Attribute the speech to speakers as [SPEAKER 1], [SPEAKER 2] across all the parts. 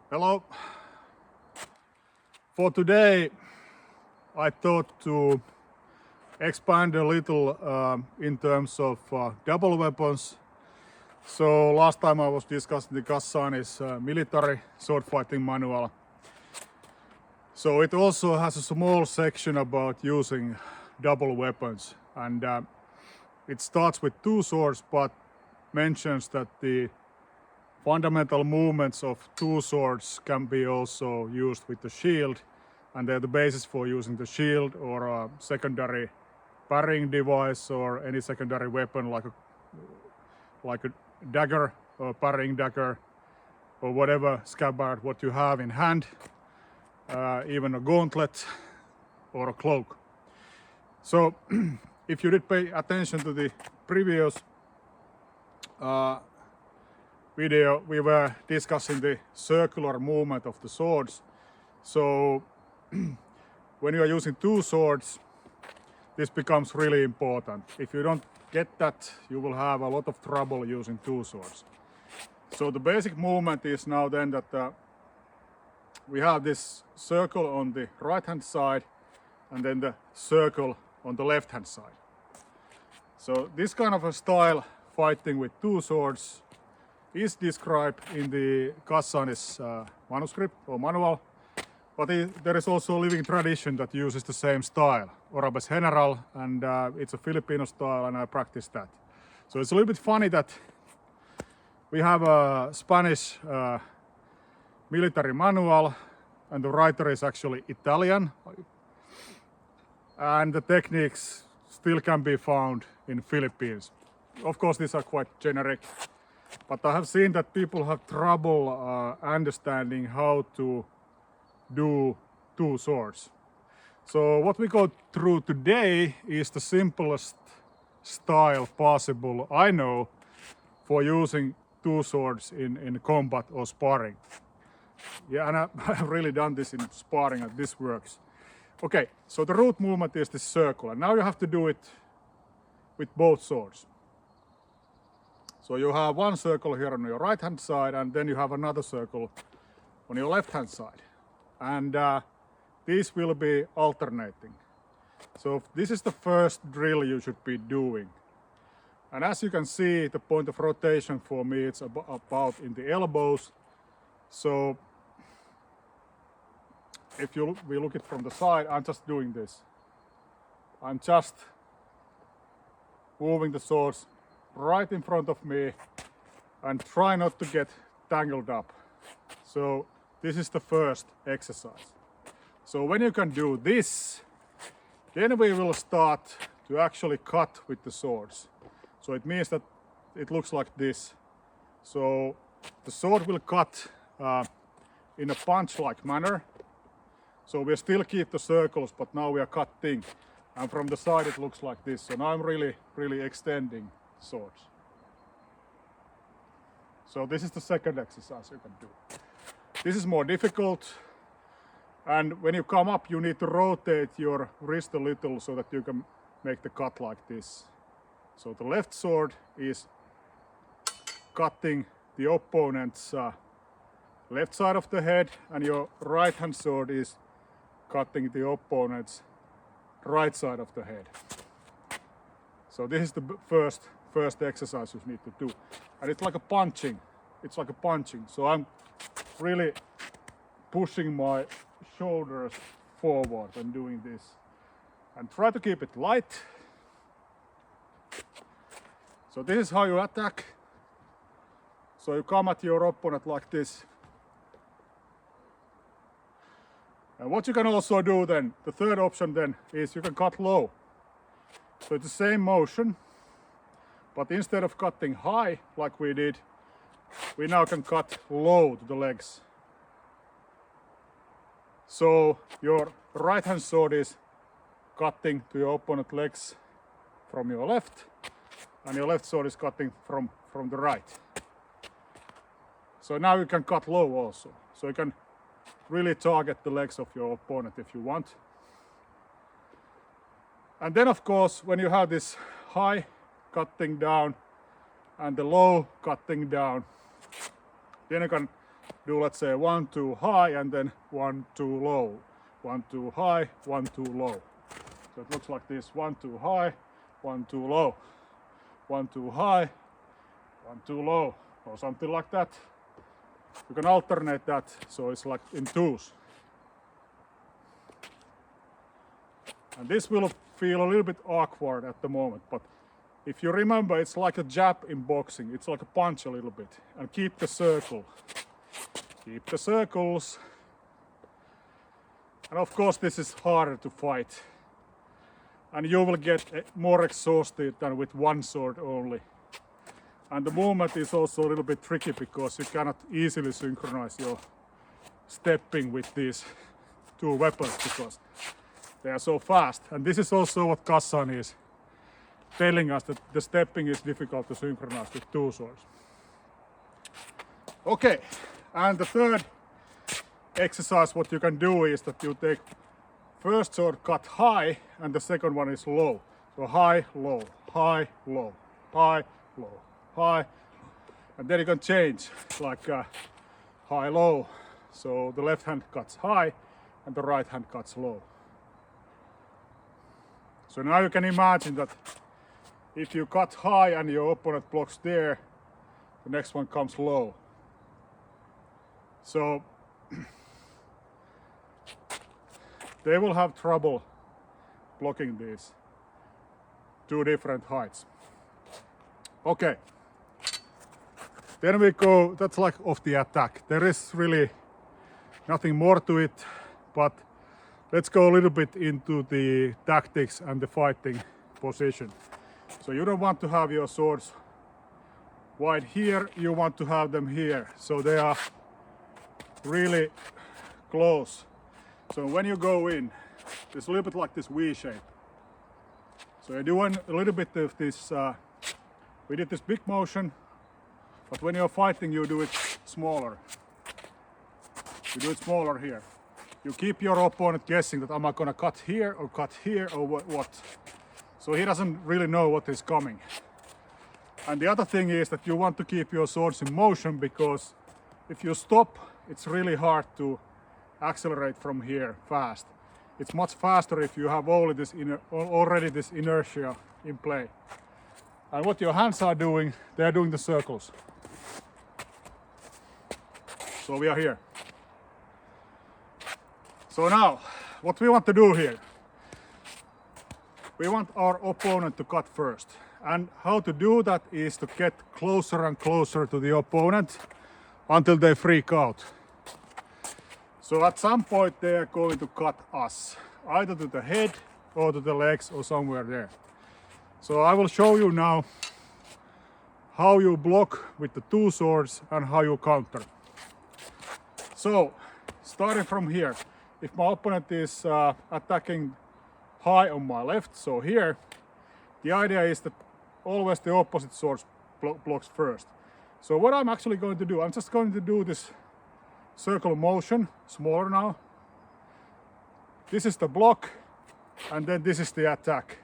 [SPEAKER 1] Hello. For today, I thought to expand a little in terms of double weapons. So last time I was discussing the Cassani's military sword fighting manual. So it also has a small section about using double weapons, and it starts with two swords but mentions that the fundamental movements of two swords can be also used with the shield, and they're the basis for using the shield or a secondary parrying device or any secondary weapon like a dagger or parrying dagger or whatever scabbard what you have in hand, even a gauntlet or a cloak. So if you did pay attention to the previous video, we were discussing the circular movement of the swords. So when you are using two swords, this becomes really important. If you don't get that, you will have a lot of trouble using two swords. So the basic movement is now then that we have this circle on the right hand side and then the circle on the left hand side. So this kind of a style fighting with two swords is described in the Cassani's manuscript or manual, but there is also a living tradition that uses the same style, Orabes General, and it's a Filipino style, and I practice that. So it's a little bit funny that we have a Spanish military manual, and the writer is actually Italian, and the techniques still can be found in Philippines. Of course, these are quite generic, but I have seen that people have trouble understanding how to do two swords. So what we go through today is the simplest style possible I know for using two swords in combat or sparring. Yeah, and I've really done this in sparring and this works. Okay, so the root movement is this circle, and now you have to do it with both swords. So you have one circle here on your right hand side, and then you have another circle on your left hand side. And these will be alternating. So this is the first drill you should be doing. And as you can see, the point of rotation for me it's about in the elbows. So if we look it from the side, I'm just doing this. I'm just moving the swords right in front of me and try not to get tangled up. So this is the first exercise. So when you can do this, then we will start to actually cut with the swords. So it means that it looks like this. So the sword will cut in a punch-like manner. So we still keep the circles, but now we are cutting. And from the side it looks like this. So now I'm really extending swords. So this is the second exercise you can do. This is more difficult, and when you come up you need to rotate your wrist a little so that you can make the cut like this. So the left sword is cutting the opponent's left side of the head, and your right hand sword is cutting the opponent's right side of the head. So this is the first exercise you need to do, and it's like a punching. It's like a punching. So I'm really pushing my shoulders forward and doing this, and try to keep it light. So this is how you attack. So you come at your opponent like this. And what you can also do then, the third option then, is you can cut low. So it's the same motion, but instead of cutting high like we did, we now can cut low to the legs. So your right hand sword is cutting to your opponent's legs from your left, and your left sword is cutting from the right. So now you can cut low also. So you can really target the legs of your opponent if you want. And then of course, when you have this high cutting down and the low cutting down, then you can do, let's say, 1, 2 high and then 1, 2 low. 1, 2 high, 1, 2 low. So it looks like this: 1, 2 high, 1, 2 low. 1, 2 high, 1, 2 low, or something like that. You can alternate that so it's like in twos. And this will feel a little bit awkward at the moment, but if you remember, it's like a jab in boxing. It's like a punch a little bit. And keep the circle. Keep the circles. And of course this is harder to fight. And you will get more exhausted than with one sword only. And the movement is also a little bit tricky because you cannot easily synchronize your stepping with these two weapons because they are so fast. And this is also what Cassani is telling us, that the stepping is difficult to synchronize with two swords. Okay, and the third exercise what you can do is that you take first sword cut high and the second one is low. So high, low, high, low, high, low, high. And then you can change like high, low. So the left hand cuts high and the right hand cuts low. So now you can imagine that if you cut high and your opponent blocks there, the next one comes low. So they will have trouble blocking these two different heights. Okay, then we go, that's like off the attack. There is really nothing more to it, but let's go a little bit into the tactics and the fighting position. So you don't want to have your swords wide here, you want to have them here. So they are really close. So when you go in, it's a little bit like this V shape. So you're doing a little bit of this, we did this big motion, but when you're fighting you do it smaller. You do it smaller here. You keep your opponent guessing that am I gonna cut here or what. So he doesn't really know what is coming. And the other thing is that you want to keep your swords in motion because if you stop, it's really hard to accelerate from here fast. It's much faster if you have already this inertia in play. And what your hands are doing, they are doing the circles. So we are here. So now, what we want to do here, we want our opponent to cut first. And how to do that is to get closer and closer to the opponent until they freak out. So at some point they are going to cut us, either to the head or to the legs or somewhere there. So I will show you now how you block with the two swords and how you counter. So starting from here, if my opponent is attacking high on my left, so here, the idea is that always the opposite sword blocks first. So what I'm actually going to do, I'm just going to do this circle motion, smaller now. This is the block, and then this is the attack.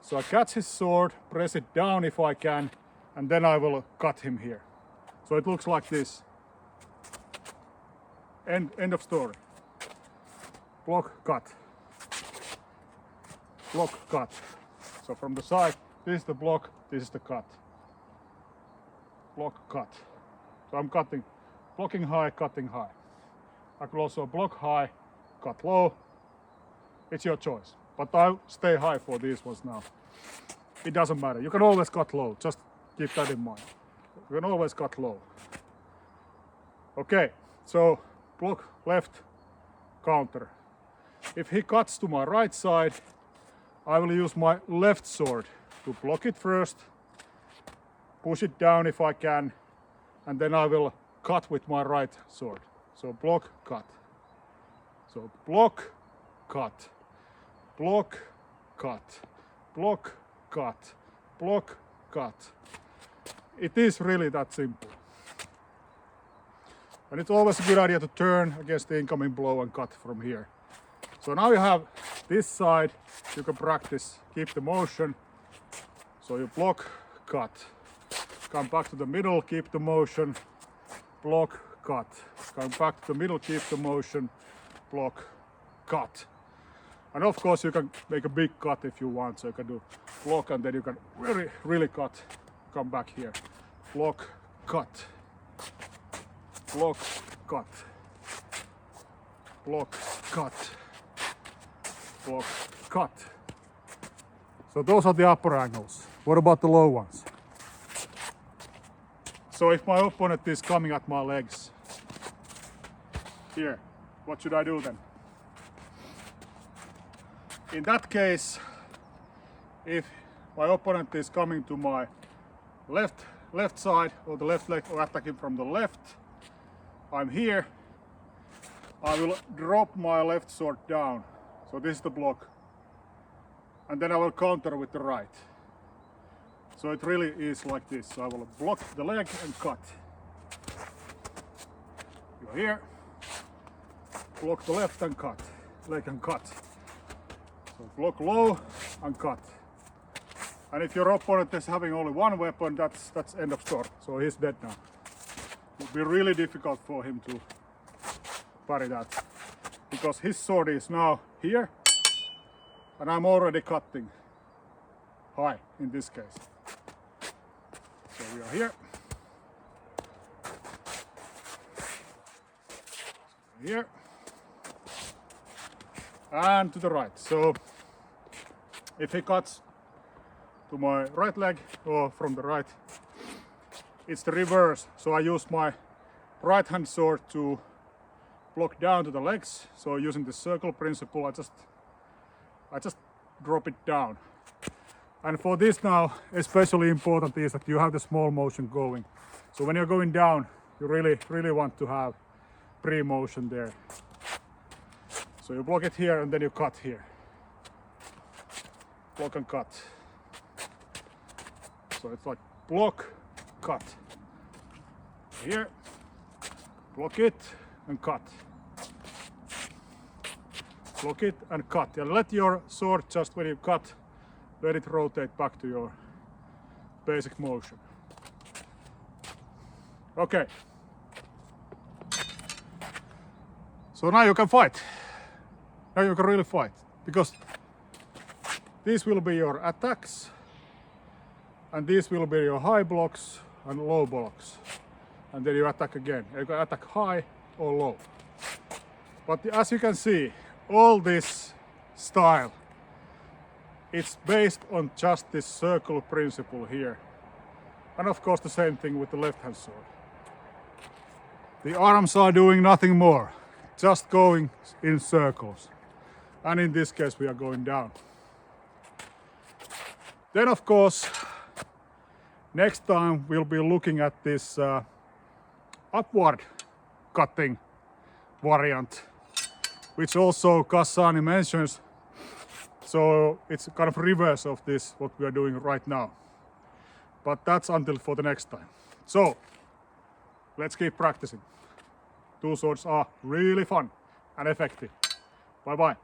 [SPEAKER 1] So I catch his sword, press it down if I can, and then I will cut him here. So it looks like this. End of story. Block, cut. Block, cut. So from the side, this is the block, this is the cut. Block, cut. So I'm cutting, blocking high, cutting high. I could also block high, cut low. It's your choice. But I'll stay high for these ones now. It doesn't matter. You can always cut low. Just keep that in mind. You can always cut low. Okay, so block left, counter. If he cuts to my right side, I will use my left sword to block it first, push it down if I can, and then I will cut with my right sword. So block, cut. So block, cut. Block, cut. Block, cut. Block, cut. It is really that simple. And it's always a good idea to turn against the incoming blow and cut from here. So now you have this side, you can practice, keep the motion. So you block, cut. Come back to the middle, keep the motion, block, cut. Come back to the middle, keep the motion, block, cut. And of course you can make a big cut if you want, so you can do block and then you can really cut. Come back here, block, cut, block, cut, block, cut, block, cut. So those are the upper angles. What about the low ones? So if my opponent is coming at my legs, here, what should I do then? In that case, if my opponent is coming to my left side or the left leg or attacking from the left, I'm here, I will drop my left sword down. So this is the block. And then I will counter with the right. So it really is like this. So I will block the leg and cut. You're here, block the left and cut, leg and cut. So block low and cut. And if your opponent is having only one weapon, that's end of story. So he's dead now. It will be really difficult for him to parry that. Because his sword is now here, and I'm already cutting high in this case. So we are here. Here. And to the right. So if he cuts to my right leg or from the right, it's the reverse. So I use my right hand sword to block down to the legs. So using the circle principle, I just drop it down. And for this now, especially important is that you have the small motion going. So when you're going down, you really want to have pre-motion there. So you block it here and then you cut here. Block and cut. So it's like block, cut. Here, block it and cut. Block it and cut. And let your sword just when you cut, let it rotate back to your basic motion. Okay. So now you can fight. Now you can really fight. Because these will be your attacks. And these will be your high blocks and low blocks. And then you attack again. You can attack high or low. But as you can see, all this style, it's based on just this circle principle here. And of course the same thing with the left hand sword. The arms are doing nothing more, just going in circles. And in this case we are going down. Then of course, next time we'll be looking at this upward cutting variant, which also Cassani mentions. So it's kind of reverse of this, what we are doing right now. But that's until for the next time. So let's keep practicing. Two swords are really fun and effective. Bye bye.